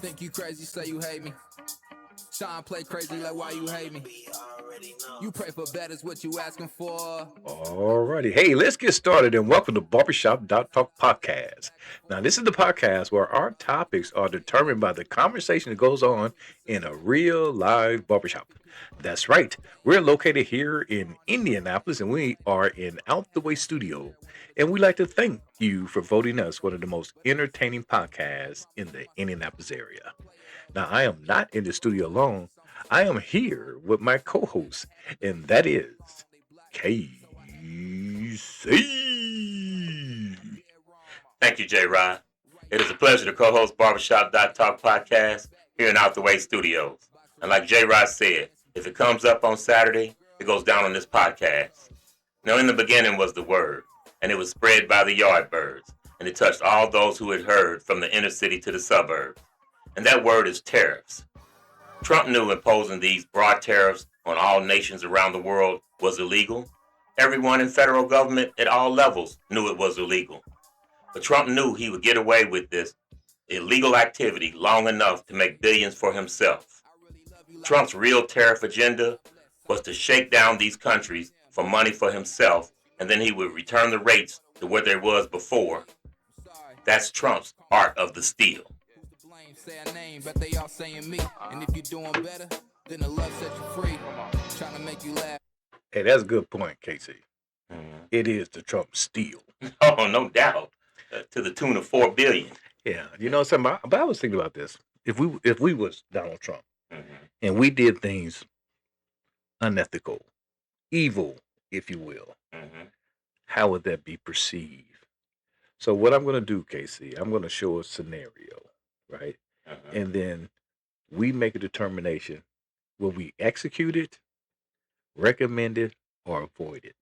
think you crazy, say you hate me. Sean play crazy like why you hate me. You pray for better's what you asking for. Alrighty. Hey, let's get started and welcome to Barbershop.talk podcast. Now, this is the podcast where our topics are determined by the conversation that goes on in a real live barbershop. That's right. We're located here in Indianapolis and we are in Out the Way Studio. And we'd like to thank you for voting us one of the most entertaining podcasts in the Indianapolis area. Now, I am not in the studio alone. I am here with my co-host, and that is KC. Thank you, J. Rod. It is a pleasure to co-host Barbershop.talk podcast here in Out the Way Studios. And like J. Rod said, if it comes up on Saturday, it goes down on this podcast. Now, in the beginning was the word, and it was spread by the yard birds, and it touched all those who had heard from the inner city to the suburbs. And that word is tariffs. Trump knew imposing these broad tariffs on all nations around the world was illegal. Everyone in federal government at all levels knew it was illegal. But Trump knew he would get away with this illegal activity long enough to make billions for himself. Trump's real tariff agenda was to shake down these countries for money for himself, and then he would return the rates to where they was before. That's Trump's art of the steal. Say a name, but they all saying me. And if you're doing better, then the love set you free. Trying to make you laugh. Hey, that's a good point, Casey. Mm-hmm. It is the Trump steal. Oh, no doubt. To the tune of $4 billion. Yeah, you know something. But I was thinking about this. If we was Donald Trump, and we did things unethical, evil, if you will, how would that be perceived? So what I'm going to do, Casey, I'm going to show a scenario, right? And then we make a determination: will we execute it, recommend it, or avoid it?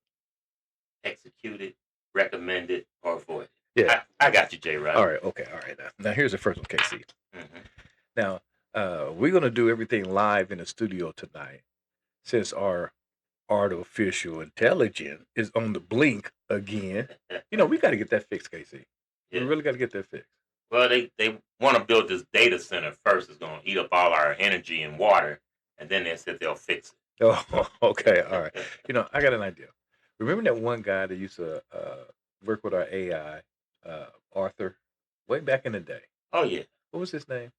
Execute it, recommend it, or avoid it. Yeah, I got you, J. Rod. All right, okay, all right. Now here's the first one, Casey. Now we're gonna do everything live in the studio tonight, since our artificial intelligence is on the blink again. You know, we got to get that fixed, Casey. Yeah. We really got to get that fixed. Well, they want to build this data center first. It's going to eat up all our energy and water, and then they said they'll fix it. Oh, okay, all right. You know, I got an idea. Remember that one guy that used to work with our AI, Arthur, way back in the day? Oh, yeah. What was his name?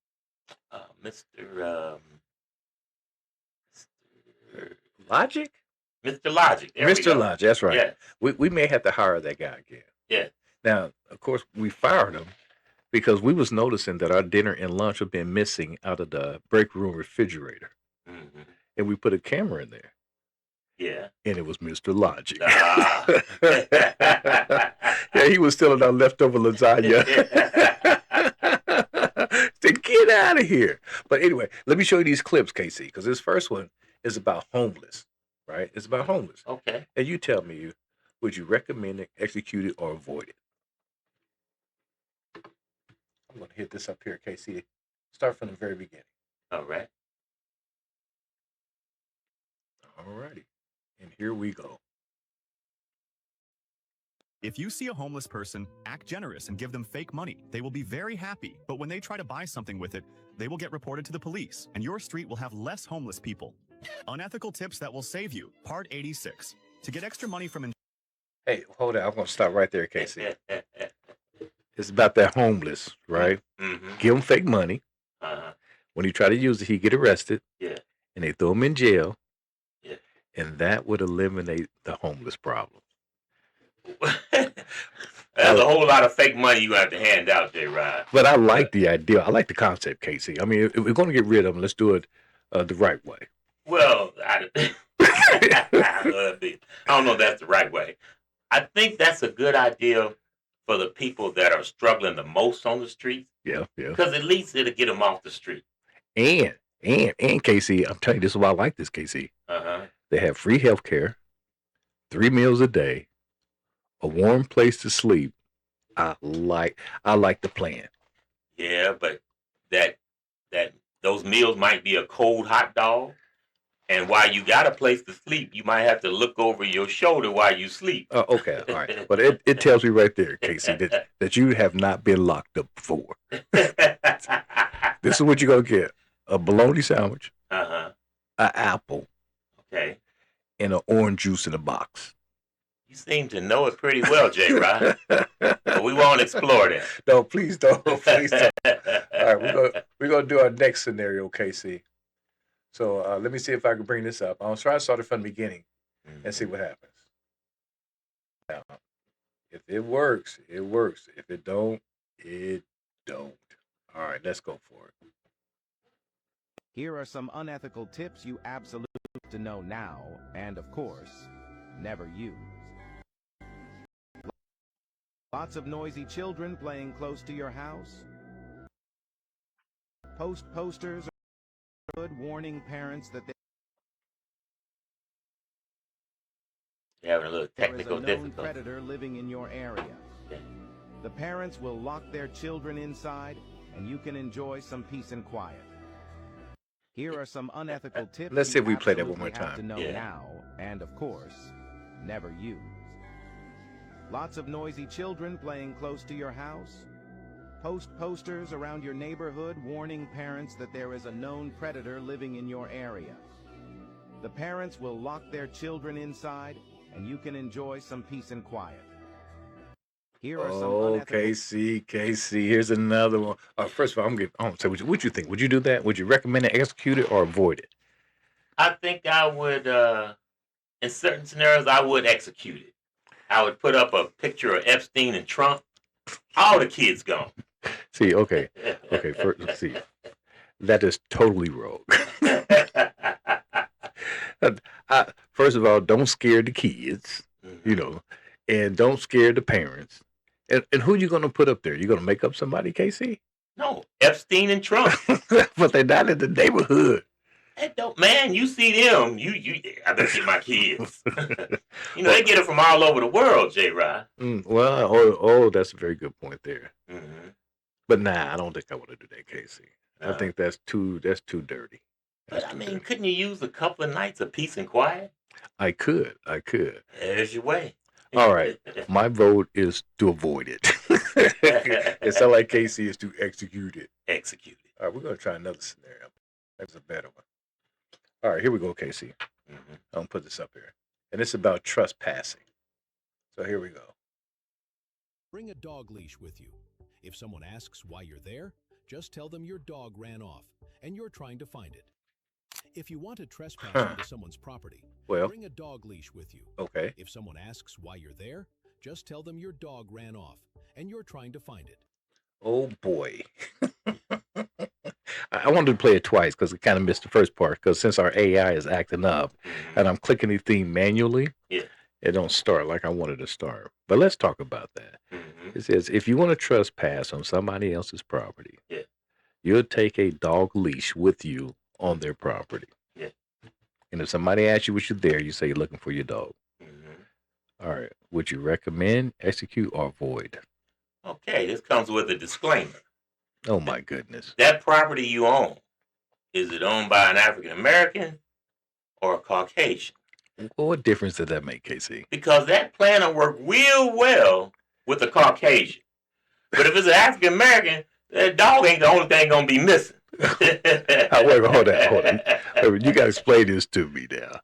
Mr. Logic? Mr. Logic. There Mr. Logic, that's right. Yeah. We may have to hire that guy again. Yeah. Now, of course, we fired him because we was noticing that our dinner and lunch have been missing out of the break room refrigerator. And we put a camera in there. Yeah. And it was Mr. Logic. Yeah, he was stealing our leftover lasagna. To get out of here. But anyway, let me show you these clips, Casey, because this first one is about homeless, right? It's about homeless. Okay. And you tell me, would you recommend it, execute it, or avoid it? I'm going to hit this up here, Casey. Start from the very beginning. All right. All righty. And here we go. If you see a homeless person, act generous and give them fake money. They will be very happy, but when they try to buy something with it, they will get reported to the police, and your street will have less homeless people. Unethical tips that will save you, Part 86. To get extra money from... Hey, hold on. I'm going to stop right there, Casey. It's about that homeless, right? Give him fake money. When he try to use it, he get arrested. Yeah. And they throw him in jail. Yeah. And that would eliminate the homeless problem. That's a whole lot of fake money you have to hand out there, Rod. But I like the idea. I like the concept, Casey. I mean, if we're going to get rid of them, let's do it the right way. Well, I don't know if that's the right way. I think that's a good idea for the people that are struggling the most on the streets. Yeah. Because at least it'll get them off the street. And Casey, I'm telling you, this is why I like this, Casey. They have free health care, 3 meals a day, a warm place to sleep. I like the plan. Yeah, but that those meals might be a cold hot dog, and while you got a place to sleep, you might have to look over your shoulder while you sleep. Okay, all right. But it tells me right there, Casey, that you have not been locked up before. This is what you're going to get. A bologna sandwich, Uh-huh. an apple, Okay. and an orange juice in a box. You seem to know it pretty well, J. Rod. But we won't explore that. No, please don't. Please don't. All right, we're gonna do our next scenario, KC. So let me see if I can bring this up. I'll try to start it from the beginning and see what happens. Now, if it works, it works. If it don't, it don't. All right, let's go for it. Here are some unethical tips you absolutely need to know now, and of course, never use. Lots of noisy children playing close to your house. Post posters warning parents that You're having a little there is a technical known difficulty. predator living in your area. Okay. The parents will lock their children inside, and you can enjoy some peace and quiet. Here are some unethical tips. Let's see if we play that one more absolutely have time. to know Yeah. now, and of course, never use. Lots of noisy children playing close to your house. Post posters around your neighborhood warning parents that there is a known predator living in your area. The parents will lock their children inside, and you can enjoy some peace and quiet. Here are some Oh, unethical... KC, here's another one. First of all, I'm gonna say, what you think? Would you do that? Would you recommend to execute it or avoid it? I think I would, in certain scenarios, I would execute it. I would put up a picture of Epstein and Trump. All the kids gone. See, okay. First, see, that is totally rogue. First of all, don't scare the kids, and don't scare the parents. And who you going to put up there? You going to make up somebody, KC? No, Epstein and Trump. But they're not in the neighborhood. That don't, man, you see them. I better get my kids. They get it from all over the world, J. Rod. Well, that's a very good point there. Mm-hmm. But nah, I don't think I want to do that, KC. I think that's too dirty. But I mean, couldn't you use a couple of nights of peace and quiet? I could. There's your way. All right. My vote is to avoid it. It sounds like KC is to execute it. Execute it. All right, we're going to try another scenario. That's a better one. All right, here we go, KC. Mm-hmm. I'm going to put this up here. And it's about trespassing. So here we go. Bring a dog leash with you. If someone asks why you're there, just tell them your dog ran off and you're trying to find it. If you want to trespass into someone's property, bring a dog leash with you. Okay. If someone asks why you're there, just tell them your dog ran off and you're trying to find it. Oh, boy. I wanted to play it twice because I kind of missed the first part, because since our AI is acting up and I'm clicking the theme manually, it don't start like I wanted to start. But let's talk about that. Mm-hmm. It says, if you want to trespass on somebody else's property, you'll take a dog leash with you on their property. Yeah. And if somebody asks you what you're there, you say you're looking for your dog. Mm-hmm. All right. Would you recommend, execute, or avoid? Okay, this comes with a disclaimer. Oh, my goodness. That property you own, is it owned by an African American or a Caucasian? Well, what difference does that make, KC? Because that plan will work real well with a Caucasian. But if it's an African American, that dog ain't the only thing going to be missing. Wait, hold on. You got to explain this to me now.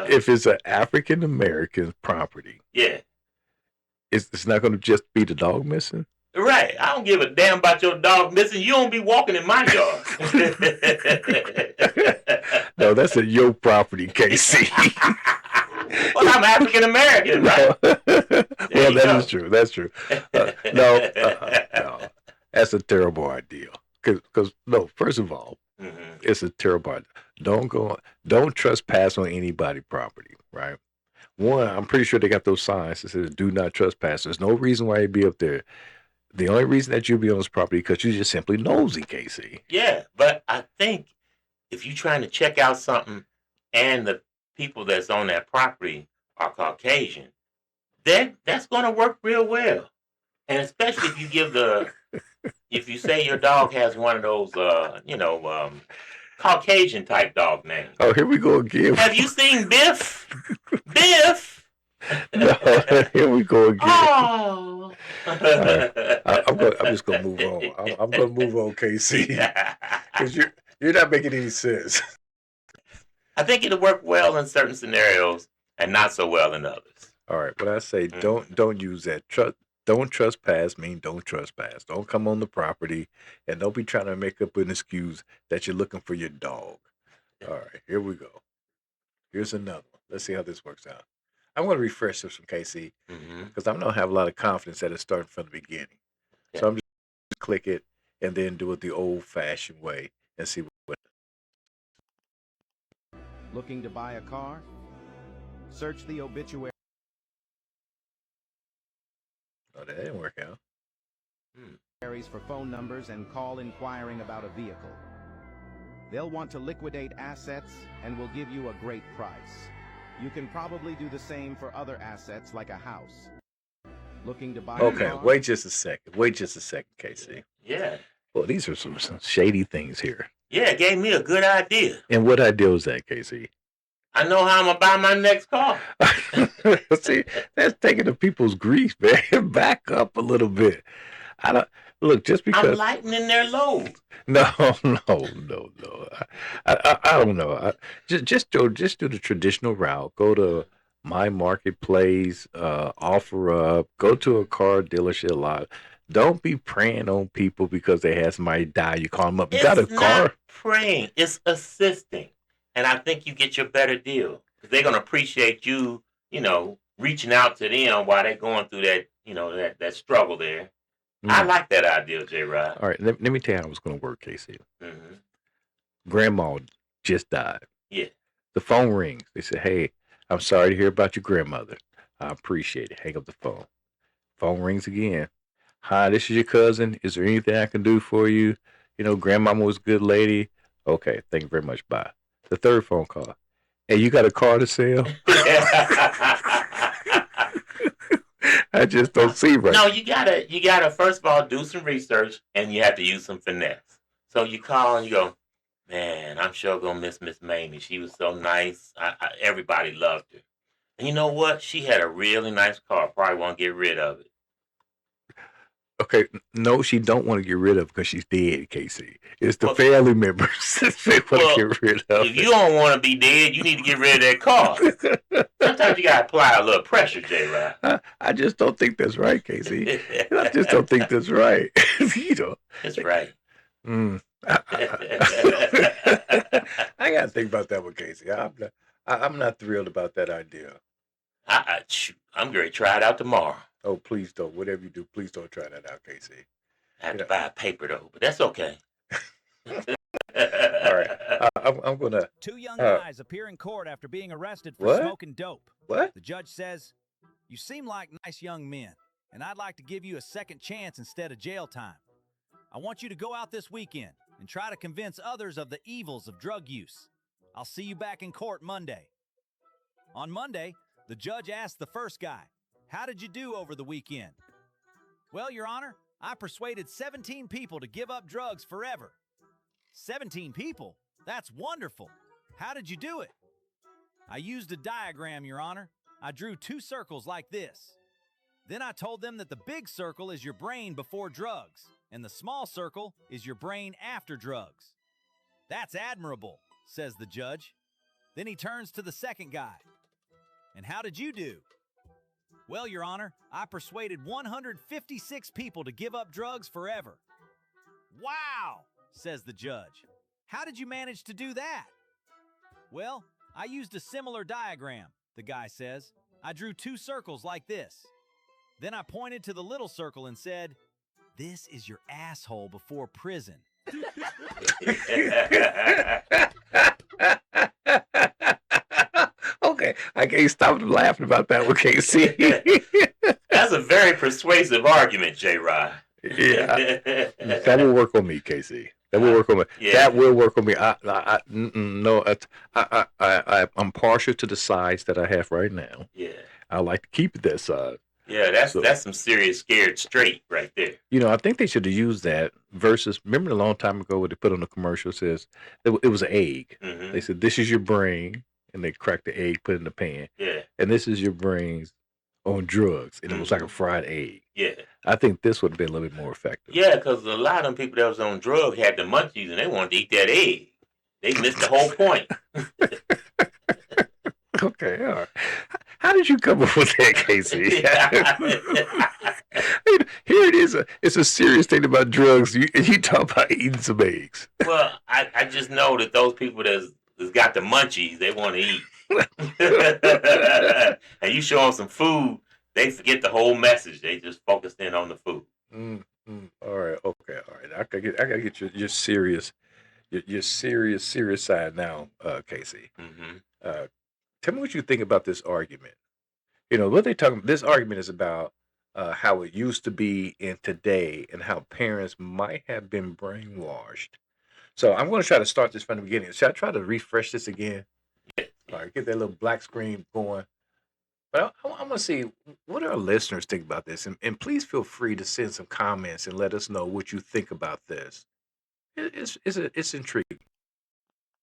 If it's an African American property, it's not going to just be the dog missing? Right. I don't give a damn about your dog missing. You don't be walking in my yard. No, that's at your property, KC. Well, I'm African American, right? Well, that is true. That's true. No, that's a terrible idea. Because no, first of all, it's a terrible idea. Don't trespass on anybody's property, right? One, I'm pretty sure they got those signs that says "Do not trespass." There's no reason why you'd be up there. The only reason that you'll be on this property because you're just simply nosy, KC. Yeah, but I think if you're trying to check out something and the people that's on that property are Caucasian, that's going to work real well. And especially if you give if you say your dog has one of those, Caucasian type dog names. Oh, here we go again. Have you seen Biff? Biff? No, here we go again. Oh. Right. I'm just gonna move on. I'm gonna move on, KC. Because you're not making any sense. I think it'll work well in certain scenarios and not so well in others. All right, but I say don't use that. Don't trespass mean don't trespass. Don't come on the property, and don't be trying to make up an excuse that you're looking for your dog. All right, here we go. Here's another one. Let's see how this works out. I'm going to refresh this from KC because I don't have a lot of confidence that it's starting from the beginning. Yeah. So I'm just going to click it and then do it the old-fashioned way and see what. Looking to buy a car? Search the obituary. Oh, that didn't work out. For phone numbers and call inquiring about a vehicle. They'll want to liquidate assets and will give you a great price. You can probably do the same for other assets like a house. Looking to buy a car? Wait just a second. KC. Yeah. Well, these are some shady things here. Yeah, it gave me a good idea. And what idea was that, KC? I know how I'm going to buy my next car. See, that's taking the people's grief, man. Back up a little bit. I don't look just because I'm lightening their load. No. I don't know. Just do the traditional route. Go to My Marketplace, offer up. Go to a car dealership lot. Don't be preying on people because they had somebody die. You call them up. You got a car. Not praying. It's assisting. And I think you get your better deal. Because they're going to appreciate you, reaching out to them while they're going through that, that struggle there. I like that idea, J-Rod. All right, let me tell you how it's going to work, Casey. Mm-hmm. Grandma just died. Yeah. The phone rings. They say, hey, I'm sorry to hear about your grandmother. I appreciate it. Hang up the phone. Phone rings again. Hi, this is your cousin. Is there anything I can do for you? Grandmama was a good lady. Okay, thank you very much. Bye. The third phone call. Hey, you got a car to sell? I just don't see right. No, you gotta first of all do some research and you have to use some finesse. So you call and you go, man, I'm sure gonna miss Miss Mamie. She was so nice. Everybody loved her. And you know what? She had a really nice car. Probably won't get rid of it. Okay, no, she don't want to get rid of it because she's dead, Casey. It's the family members that they want to get rid of If you don't want to be dead, you need to get rid of that car. Sometimes you got to apply a little pressure, J-Rod. I just don't think that's right, Casey. I just don't think that's right. It's right. I got to think about that one, Casey. I'm not thrilled about that idea. I'm going to try it out tomorrow. Oh, please don't. Whatever you do, please don't try that out, Casey. I have to buy a paper, though, but that's okay. All right. I'm going to... Two young guys appear in court after being arrested for smoking dope. What? The judge says, you seem like nice young men, and I'd like to give you a second chance instead of jail time. I want you to go out this weekend and try to convince others of the evils of drug use. I'll see you back in court Monday. On Monday, the judge asked the first guy, how did you do over the weekend? Well, Your Honor, I persuaded 17 people to give up drugs forever. 17 people? That's wonderful. How did you do it? I used a diagram, Your Honor. I drew two circles like this. Then I told them that the big circle is your brain before drugs, and the small circle is your brain after drugs. That's admirable, says the judge. Then he turns to the second guy. And how did you do? Well, Your Honor, I persuaded 156 people to give up drugs forever. Wow, says the judge. How did you manage to do that? Well, I used a similar diagram, the guy says. I drew two circles like this. Then I pointed to the little circle and said, this is your asshole before prison. Okay, I can't stop laughing about that one, Casey. That's a very persuasive argument, J-Rod. Yeah, that will work on me, Casey. That will work on me. Yeah. That will work on me. I'm partial to the size that I have right now. Yeah, I like to keep it that size. Yeah, that's some serious scared straight right there. I think they should have used that versus, remember a long time ago what they put on the commercial says, it was an egg. Mm-hmm. They said, this is your brain, and they cracked the egg, put it in the pan. Yeah. And this is your brains on drugs, and it was like a fried egg. Yeah. I think this would have been a little bit more effective. Yeah, because a lot of them people that was on drugs had the munchies and they wanted to eat that egg. They missed the whole point. Okay, all right. How did you come up with that, Casey? Here it is. It's a serious thing about drugs. You talk about eating some eggs. Well, I just know that those people that's got the munchies, they want to eat. And you show them some food, they forget the whole message. They just focused in on the food. All right. Okay. All right. I gotta get your serious, your serious side now, Casey. Mm-hmm. Tell me what you think about this argument. You know what they talking. This argument is about how it used to be in today, and how parents might have been brainwashed. So I'm going to try to start this from the beginning. Should I try to refresh this again? All right, get that little black screen going. But I'm going to see what our listeners think about this. And please feel free to send some comments and let us know what you think about this. It's intriguing.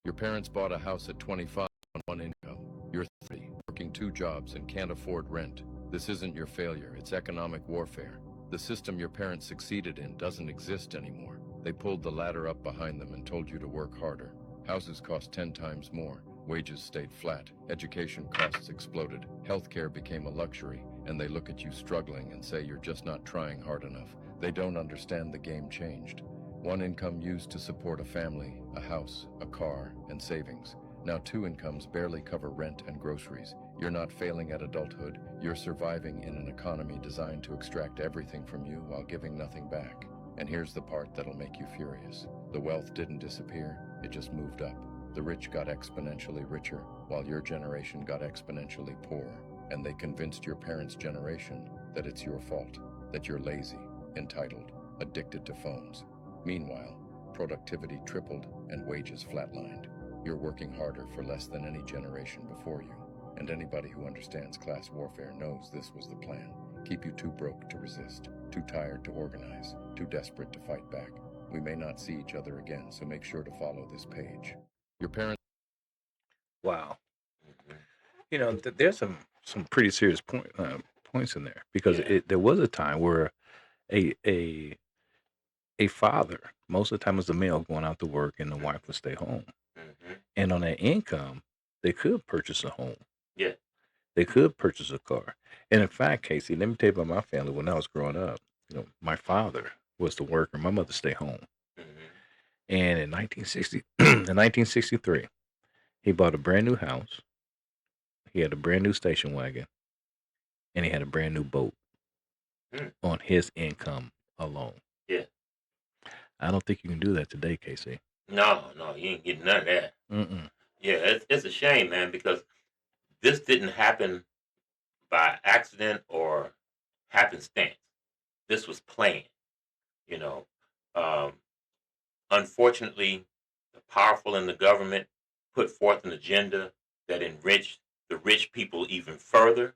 Your parents bought a house at 25 on one income. You're 30, working 2 jobs and can't afford rent. This isn't your failure, it's economic warfare. The system your parents succeeded in doesn't exist anymore. They pulled the ladder up behind them and told you to work harder. Houses cost 10 times more. Wages stayed flat. Education costs exploded. Healthcare became a luxury, and they look at you struggling and say you're just not trying hard enough. They don't understand the game changed. One income used to support a family, a house, a car, and savings. Now 2 incomes barely cover rent and groceries. You're not failing at adulthood. You're surviving in an economy designed to extract everything from you while giving nothing back. And here's the part that'll make you furious. The wealth didn't disappear, it just moved up. The rich got exponentially richer, while your generation got exponentially poorer. And they convinced your parents' generation that it's your fault, that you're lazy, entitled, addicted to phones. Meanwhile, productivity tripled and wages flatlined. You're working harder for less than any generation before you. And anybody who understands class warfare knows this was the plan. Keep you too broke to resist, too tired to organize, too desperate to fight back. We may not see each other again, so make sure to follow this page. Your parents... Wow. You know, there's some pretty serious points in there, because there was a time where a father, most of the time, was the male going out to work, and the wife would stay home. And on that income, they could purchase a home. Yeah. They could purchase a car. And in fact, Casey, let me tell you about my family. When I was growing up, you know, my father was the worker, my mother stayed home. And in 1963, he bought a brand new house. He had a brand new station wagon, and he had a brand new boat on his income alone. Yeah. I don't think you can do that today, Casey. No, you ain't getting none of that. Yeah, it's a shame, man, because this didn't happen by accident or happenstance. This was planned, you know. Unfortunately, the powerful in the government put forth an agenda that enriched the rich people even further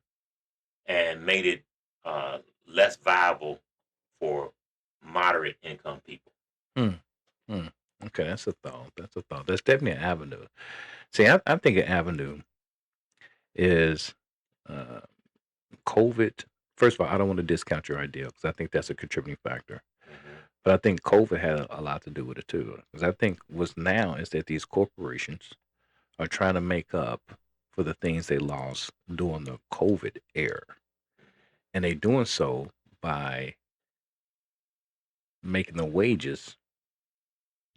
and made it less viable for moderate income people. Okay, that's a thought. That's definitely an avenue. See, I think an avenue is COVID. First of all, I don't want to discount your idea, because I think that's a contributing factor. But I think COVID had a lot to do with it too. Because I think what's now is that these corporations are trying to make up for the things they lost during the COVID era. And they're doing so by making the wages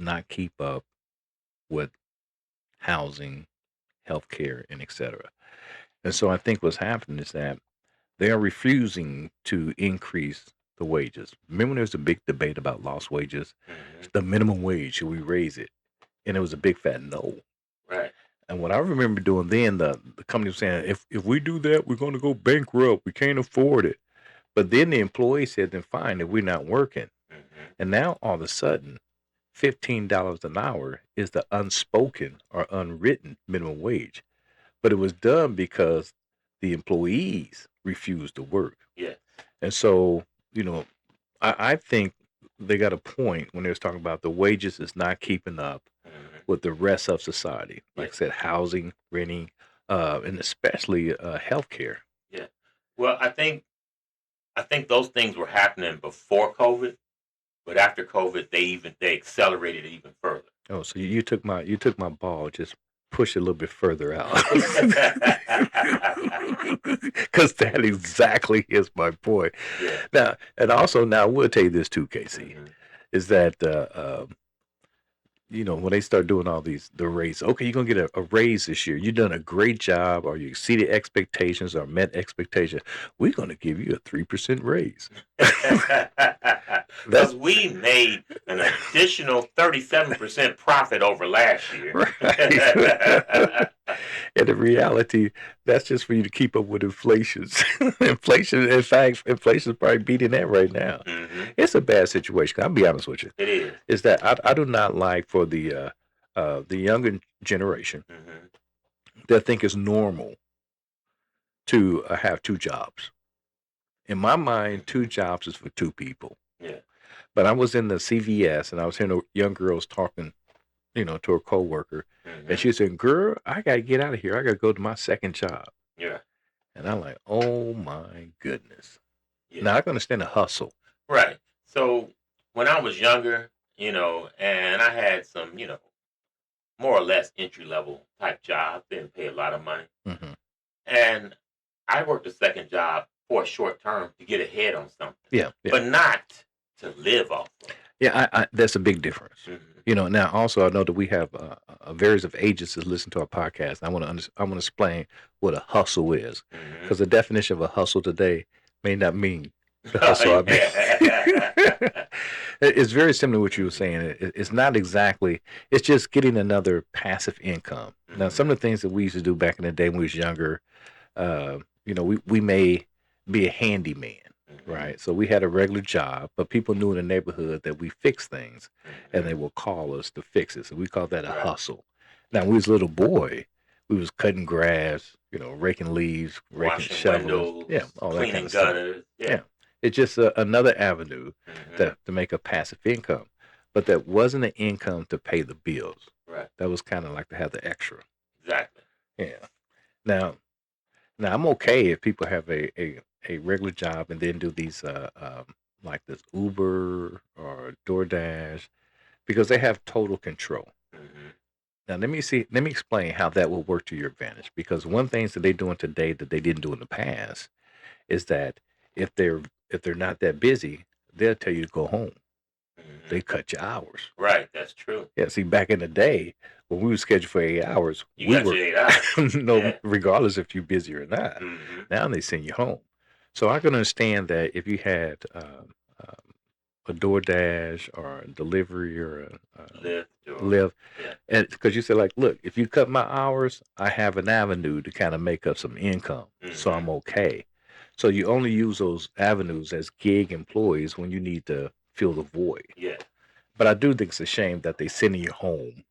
not keep up with housing, healthcare, and etc. And so I think what's happening is that they are refusing to increase the wages. Remember, there was a big debate about lost wages, the minimum wage, should we raise it? And it was a big fat no. Right. And what I remember doing then, the company was saying, if we do that, we're going to go bankrupt. We can't afford it. But then the employee said, then fine, if we're not working. And now all of a sudden, $15 an hour is the unspoken or unwritten minimum wage. But it was done because the employees refused to work. Yeah. And so, you know, I think they got a point when they was talking about the wages is not keeping up with the rest of society. Like I said, housing, renting, and especially healthcare. Yeah. Well, I think I think those things were happening before COVID, but after COVID, they accelerated it even further. Oh, so you took my ball, just push it a little bit further out. Because that exactly is my point. Yeah. Now, and also now we'll tell you this too, Casey, is that when they start doing all the raise, okay, you're gonna get a raise this year. You've done a great job, or you exceeded expectations, or met expectations. We're gonna give you a 3% raise. Because we made an additional 37% profit over last year. Right. And in reality, that's just for you to keep up with inflation. Inflation, in fact, inflation is probably beating that right now. It's a bad situation. I'll be honest with you. It is. Is that I do not like for the younger generation that think it's normal to have two jobs. In my mind, two jobs is for two people. Yeah. But I was in the CVS and I was hearing young girls talking, to a coworker, and she said, "Girl, I gotta get out of here. I gotta go to my second job." Yeah. And I'm like, "Oh my goodness!" Yeah. Now I can understand the hustle. Right. So when I was younger, and I had some, more or less entry level type jobs, didn't pay a lot of money, and I worked a second job for a short term to get ahead on something. Yeah. But not to live off of. Yeah, I that's a big difference. Now also I know that we have various of agents that listen to our podcast. I want to explain what a hustle is, because the definition of a hustle today may not mean the hustle I mean. It's very similar to what you were saying. It's not exactly. It's just getting another passive income. Now, some of the things that we used to do back in the day when we was younger, we may be a handyman. Right. So we had a regular job, but people knew in the neighborhood that we fix things and they will call us to fix it. So we call that a hustle. Now, when we was a little boy, we was cutting grass, raking leaves, raking shovels. Yeah. All that kind of gutters. stuff. Yeah. It's just another avenue to make a passive income. But that wasn't an income to pay the bills. Right. That was kind of like to have the extra. Exactly. Yeah. Now I'm okay if people have a regular job and then do these like this Uber or DoorDash, because they have total control. Now let me explain how that will work to your advantage, because one thing that they're doing today that they didn't do in the past is that if they're not that busy, they'll tell you to go home. They cut your hours. Right, that's true. Yeah, see, back in the day when we were scheduled for 8 hours, you got your 8 hours. Regardless if you're busy or not. Now they send you home. So I can understand that if you had a DoorDash or a delivery or a Lyft, and because you said, like, look, if you cut my hours, I have an avenue to kind of make up some income, so I'm okay. So you only use those avenues as gig employees when you need to fill the void. Yeah. But I do think it's a shame that they sending you home,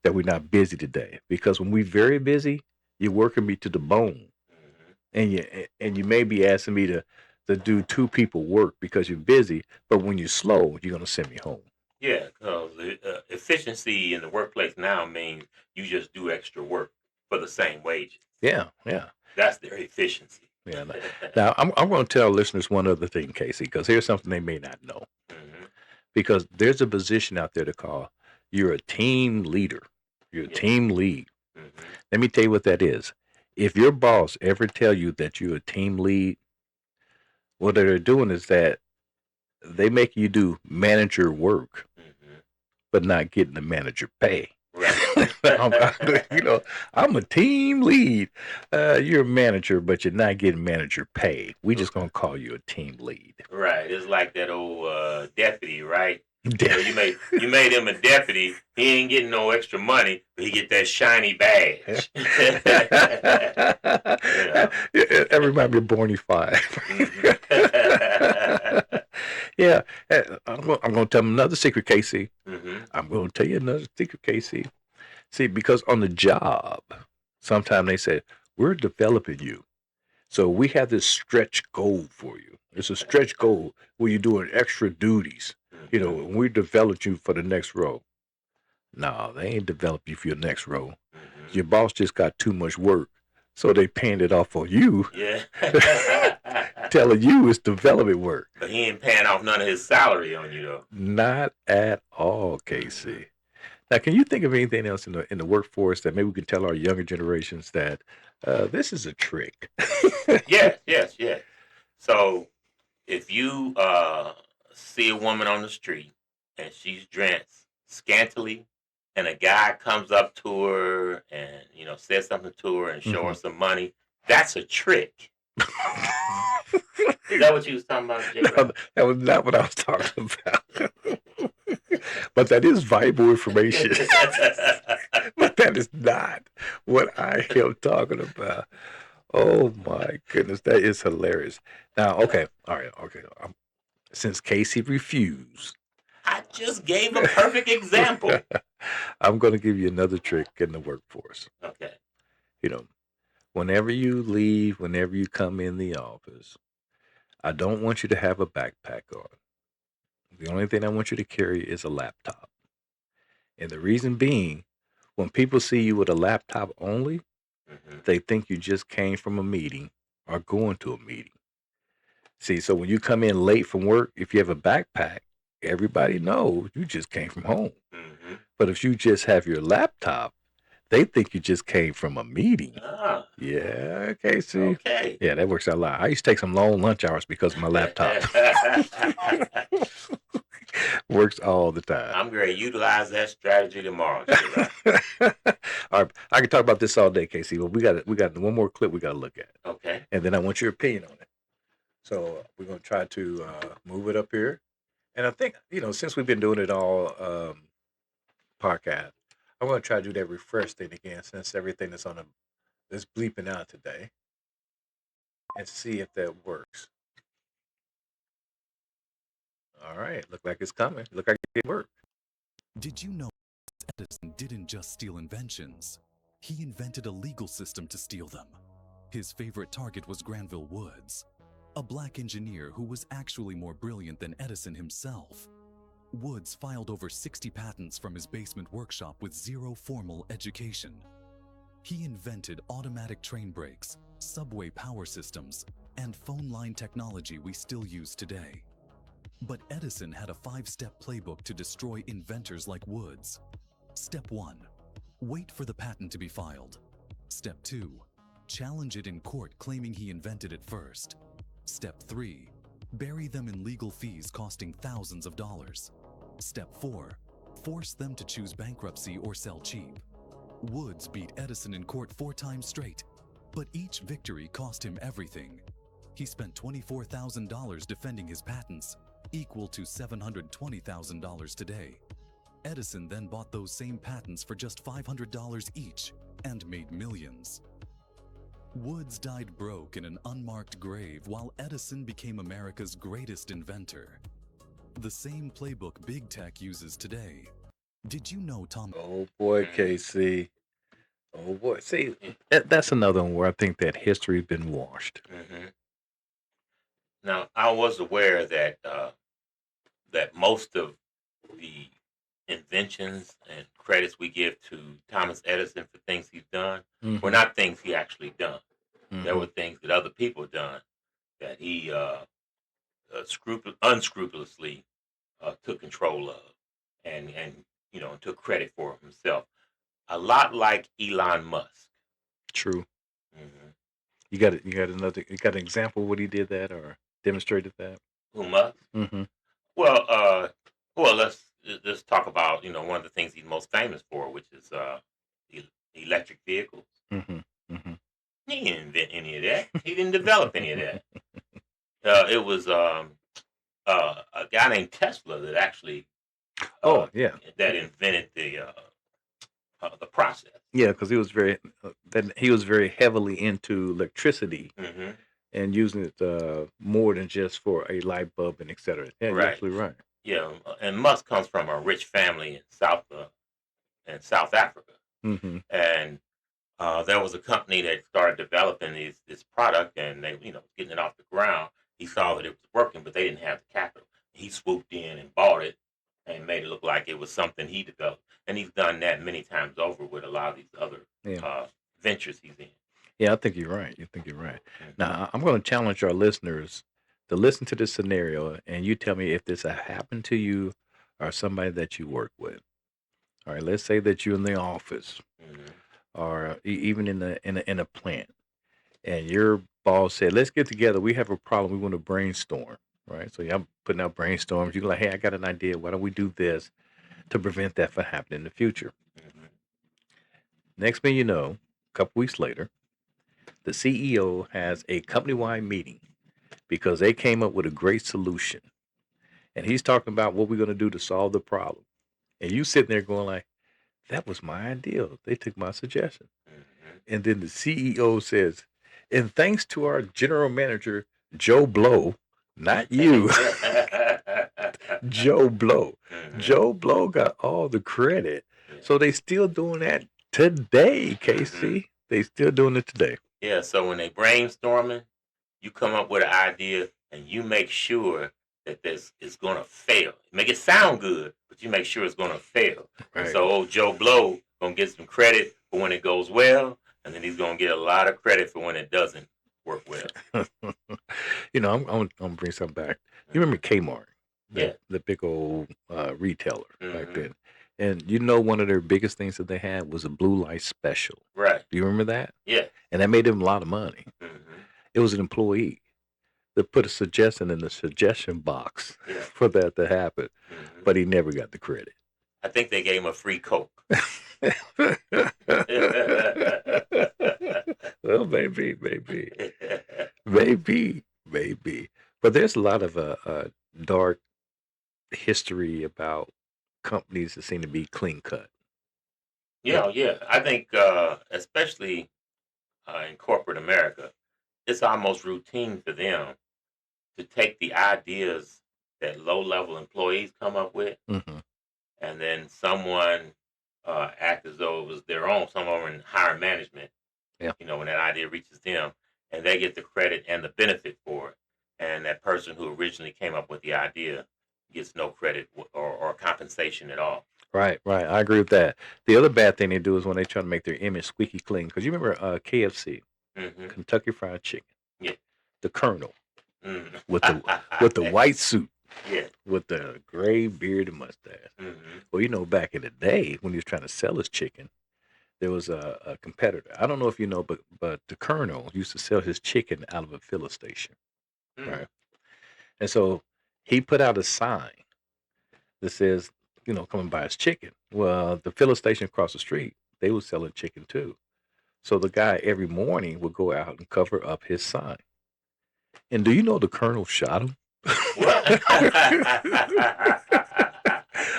that we're not busy today, because when we're very busy, you're working me to the bone. And you may be asking me to do two people work because you're busy, but when you're slow, you're going to send me home. Yeah, because efficiency in the workplace now means you just do extra work for the same wage. Yeah. That's their efficiency. Yeah. Now, I'm going to tell listeners one other thing, Casey, because here's something they may not know. Because there's a position out there to call, you're a team leader. You're a team lead. Let me tell you what that is. If your boss ever tell you that you're a team lead, what they're doing is that they make you do manager work, but not getting the manager pay. Right. I'm a team lead. You're a manager, but you're not getting manager pay. We just gonna call you a team lead. Right. It's like that old deputy, right? You made him a deputy. He ain't getting no extra money, but he get that shiny badge. That reminds me of Barney 5. Yeah, I'm going to tell him another secret, Casey. I'm going to tell you another secret, Casey. See, because on the job, sometimes they say, we're developing you. So we have this stretch goal for you. It's a stretch goal where you're doing extra duties. And we developed you for the next role. No, they ain't developed you for your next role. Your boss just got too much work, so they paying it off on you. Yeah. Telling you it's development work. But he ain't paying off none of his salary on you, though. Not at all, Casey. Now, can you think of anything else in the workforce that maybe we can tell our younger generations that this is a trick? Yes. So if you see a woman on the street and she's dressed scantily, and a guy comes up to her and says something to her and show her some money, that's a trick. Is that what you was talking about, Jay? No, that was not what I was talking about. But that is valuable information. But that is not what I am talking about. Oh my goodness, that is hilarious. Now, okay, all right, okay. Since Casey refused, I just gave a perfect example. I'm going to give you another trick in the workforce. Okay. Whenever you leave, whenever you come in the office, I don't want you to have a backpack on. The only thing I want you to carry is a laptop. And the reason being, when people see you with a laptop only, they think you just came from a meeting or going to a meeting. See, so when you come in late from work, if you have a backpack, everybody knows you just came from home. But if you just have your laptop, they think you just came from a meeting. Yeah, Casey. Okay. Yeah, that works out a lot. I used to take some long lunch hours because of my laptop. Works all the time. I'm going to utilize that strategy tomorrow. All right, I can talk about this all day, Casey. But we got one more clip we got to look at. Okay. And then I want your opinion on it. So we're going to try to move it up here. And I think, since we've been doing it all podcast, I'm going to try to do that refresh thing again since everything that's is bleeping out today, and see if that works. All right, look like it's coming. Look like it worked. Did you know Edison didn't just steal inventions? He invented a legal system to steal them. His favorite target was Granville Woods, a black engineer who was actually more brilliant than Edison himself. Woods filed over 60 patents from his basement workshop with zero formal education. He invented automatic train brakes, subway power systems, and phone line technology we still use today. But Edison had a 5-step playbook to destroy inventors like Woods. Step 1. Wait for the patent to be filed. Step 2. Challenge it in court claiming he invented it first. Step 3. Bury them in legal fees costing thousands of dollars. Step 4. Force them to choose bankruptcy or sell cheap. Woods beat Edison in court 4 times straight, but each victory cost him everything. He spent $24,000 defending his patents, equal to $720,000 today. Edison then bought those same patents for just $500 each and made millions. Woods died broke in an unmarked grave while Edison became America's greatest inventor. The same playbook big tech uses today. Did you know Tom? Oh boy, KC. Oh boy. See, that's another one where I think that history's been washed. Now, I was aware that that most of the inventions and credits we give to Thomas Edison for things he's done were not things he actually done. There were things that other people done that he unscrupulously took control of and took credit for himself. A lot like Elon Musk. True. You got an example of what he did that or demonstrated that? Who, Musk? Well, let's talk about one of the things he's most famous for, which is electric vehicles. He didn't invent any of that. He didn't develop any of that. It was a guy named Tesla that actually that invented the process. Yeah, because he was very heavily into electricity and using it more than just for a light bulb and etc. Yeah, you're absolutely right. Yeah, and Musk comes from a rich family in South Africa, and there was a company that started developing this product, and they getting it off the ground. He saw that it was working, but they didn't have the capital. He swooped in and bought it and made it look like it was something he developed. And he's done that many times over with a lot of these other ventures he's in. Yeah, I think you're right. You think you're right. Now, I'm going to challenge our listeners to listen to this scenario, and you tell me if this happened to you or somebody that you work with. All right, let's say that you're in the office or even in a plant, and your boss said, "Let's get together. We have a problem. We want to brainstorm." Right. So I'm putting out brainstorms. You're like, "Hey, I got an idea. Why don't we do this to prevent that from happening in the future?" Next thing you know, a couple weeks later, the CEO has a company-wide meeting because they came up with a great solution, and he's talking about what we're going to do to solve the problem. And you sitting there going like, "That was my idea. They took my suggestion." And then the CEO says, "And thanks to our general manager, Joe Blow, not you, Joe Blow. Joe Blow got all the credit." So they still doing that today, Casey. They still doing it today. Yeah, so when they brainstorming, you come up with an idea and you make sure that this is going to fail. Make it sound good, but you make sure it's going to fail. And Right. so old Joe Blow going to get some credit for when it goes well, and then he's going to get a lot of credit for when it doesn't work well. I'm gonna bring something back. You remember Kmart? Yeah. The big old retailer back Mhm. then. And one of their biggest things that they had was a blue light special. Right. Do you remember that? Yeah. And that made them a lot of money. Mhm. It was an employee that put a suggestion in the suggestion box for that to happen, but he never got the credit. I think they gave him a free Coke. Well, maybe. But there's a lot of dark history about companies that seem to be clean cut. Yeah. I think, especially in corporate America, it's almost routine for them to take the ideas that low-level employees come up with, Mm-hmm. and then someone act as though it was their own. Some of them are in higher management. Yeah. When that idea reaches them, and they get the credit and the benefit for it, and that person who originally came up with the idea gets no credit or compensation at all. Right. I agree with that. The other bad thing they do is when they try to make their image squeaky clean. Because you remember KFC, Kentucky Fried Chicken, Yeah. the Colonel Mhm. with the white suit, Yeah. with the gray beard and mustache. Well, back in the day when he was trying to sell his chicken, there was a competitor. I don't know if you know, but the Colonel used to sell his chicken out of a filling station, right? And so he put out a sign that says, come and buy his chicken. Well, the filling station across the street, they were selling chicken too. So the guy every morning would go out and cover up his sign. And do you know the Colonel shot him? What?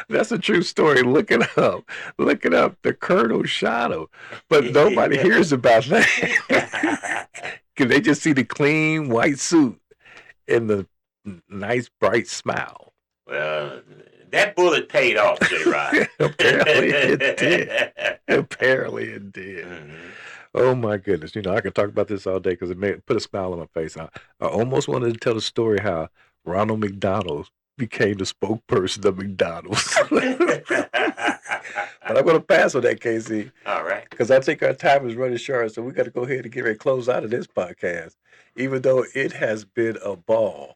That's a true story. Look it up. Look it up. The Colonel shot him. But nobody hears about that. Because they just see the clean white suit and the nice bright smile. Well, that bullet paid off, J-Rod. Apparently it did. Oh my goodness. I can talk about this all day because it put a smile on my face. I almost wanted to tell the story how Ronald McDonald became the spokesperson of McDonald's. But I'm going to pass on that, Casey. All right. Because I think our time is running short, so we got to go ahead and get ready to close out of this podcast, even though it has been a ball.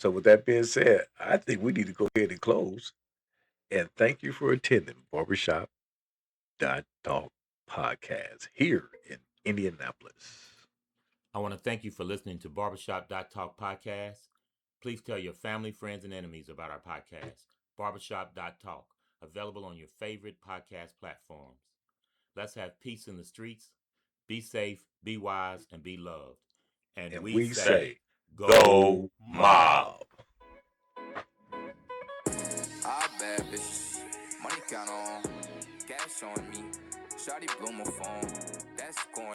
So with that being said, I think we need to go ahead and close. And thank you for attending Barbershop.talk podcast here in Indianapolis. I want to thank you for listening to Barbershop.talk podcast. Please tell your family, friends, and enemies about our podcast, Barbershop.talk, available on your favorite podcast platforms. Let's have peace in the streets. Be safe, be wise, and be loved. And we say, go mob. Ah, bad bitch. Money count on, cash on me. Shawty blew my phone. That's going.